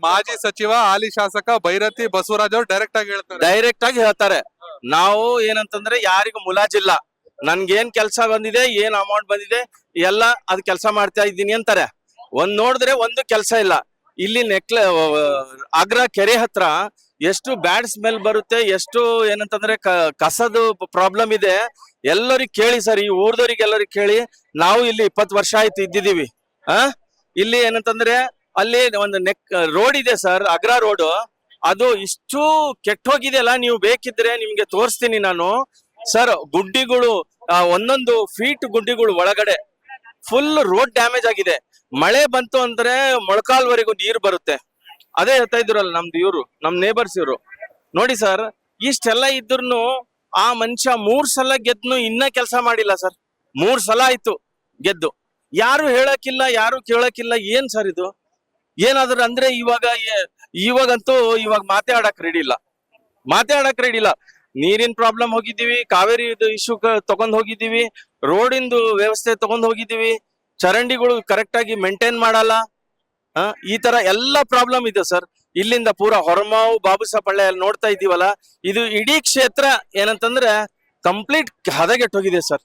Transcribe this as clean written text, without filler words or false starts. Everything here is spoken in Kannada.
ಮಾಜಿ ಸಚಿವ ಹಾಲಿ ಶಾಸಕ ಭೈರತಿ ಬಸವರಾಜ್ ಅವರು ಡೈರೆಕ್ಟ್ ಆಗಿ ಹೇಳ್ತಾರೆ. ನಾವು ಏನಂತಂದ್ರೆ ಯಾರಿಗೂ ಮುಲಾಜಿಲ್ಲ, ನನ್ಗೇನ್ ಕೆಲಸ ಬಂದಿದೆ, ಏನ್ ಅಮೌಂಟ್ ಬಂದಿದೆ ಎಲ್ಲ ಅದ್ ಕೆಲಸ ಮಾಡ್ತಾ ಇದ್ದೀನಿ ಅಂತಾರೆ. ನೋಡಿದ್ರೆ ಒಂದು ಕೆಲಸ ಇಲ್ಲ. ಇಲ್ಲಿ ಆಗ್ರಾ ಕೆರೆ ಹತ್ರ ಎಷ್ಟು ಬ್ಯಾಡ್ ಸ್ಮೆಲ್ ಬರುತ್ತೆ, ಎಷ್ಟು ಏನಂತಂದ್ರೆ ಕಸದ ಪ್ರಾಬ್ಲಮ್ ಇದೆ. ಎಲ್ಲರಿಗೆ ಕೇಳಿ ಸರ್, ಈ ಊರ್ದವ್ರಿಗೆ ಎಲ್ಲರಿಗೆ ಕೇಳಿ. ನಾವು ಇಲ್ಲಿ 20 ವರ್ಷ ಆಯ್ತು ಇದ್ದಿದೀವಿ. ಇಲ್ಲಿ ಏನಂತಂದ್ರೆ ಅಲ್ಲಿ ಒಂದು ರೋಡ್ ಇದೆ ಸರ್, ಆಗ್ರಾ ರೋಡ್. ಅದು ಇಷ್ಟು ಕೆಟ್ಟ ಹೋಗಿದೆಯಲ್ಲ, ನೀವು ಬೇಕಿದ್ರೆ ನಿಮ್ಗೆ ತೋರಿಸ್ತೀನಿ ನಾನು ಸರ್. ಗುಡ್ಡಿಗಳು, ಒಂದೊಂದು ಫೀಟ್ ಗುಡ್ಡಿಗಳು ಒಳಗಡೆ ಫುಲ್ ರೋಡ್ ಡ್ಯಾಮೇಜ್ ಆಗಿದೆ. ಮಳೆ ಬಂತು ಅಂದ್ರೆ ಮೊಳಕಾಲ್ವರೆಗೂ ನೀರು ಬರುತ್ತೆ. ಅದೇ ಹೇಳ್ತಾ ಇದ್ರಲ್ಲ ನಮ್ ನೇಬರ್ಸ್ ಇವರು. ನೋಡಿ ಸರ್, ಇಷ್ಟೆಲ್ಲ ಇದ್ರು ಆ ಮನುಷ್ಯ 3 ಸಲ ಗೆದ್ನು ಇನ್ನ ಕೆಲಸ ಮಾಡಿಲ್ಲ ಸರ್. 3 ಸಲ ಆಯ್ತು ಗೆದ್ದು, ಯಾರು ಹೇಳಕ್ಕಿಲ್ಲ, ಯಾರು ಕೇಳಕ್ಕಿಲ್ಲ. ಏನ್ ಸರ್ ಇದು? ಏನಾದ್ರು ಅಂದ್ರೆ ಇವಾಗಂತೂ ಮಾತಾಡಕ್ ರೆಡಿ ಇಲ್ಲ. ನೀರಿನ ಪ್ರಾಬ್ಲಮ್ ಹೋಗಿದ್ದೀವಿ, ಕಾವೇರಿ ಇಶ್ಯೂ ತಗೊಂಡ್ ಹೋಗಿದ್ದೀವಿ, ರೋಡಿಂದು ವ್ಯವಸ್ಥೆ ತಗೊಂಡ್ ಹೋಗಿದ್ದೀವಿ, ಚರಂಡಿಗಳು ಕರೆಕ್ಟ್ ಆಗಿ ಮೇಂಟೈನ್ ಮಾಡಲ್ಲ. ಈ ತರ ಎಲ್ಲ ಪ್ರಾಬ್ಲಮ್ ಇದೆ ಸರ್. ಇಲ್ಲಿಂದ ಪೂರಾ ಹೊರಮಾವು, ಬಾಬುಸಪಳ್ಳಿ ನೋಡ್ತಾ ಇದೀವಲ್ಲ, ಇದು ಇಡೀ ಕ್ಷೇತ್ರ ಏನಂತಂದ್ರೆ ಕಂಪ್ಲೀಟ್ ಹದಗೆಟ್ಟೋಗಿದೆ ಸರ್.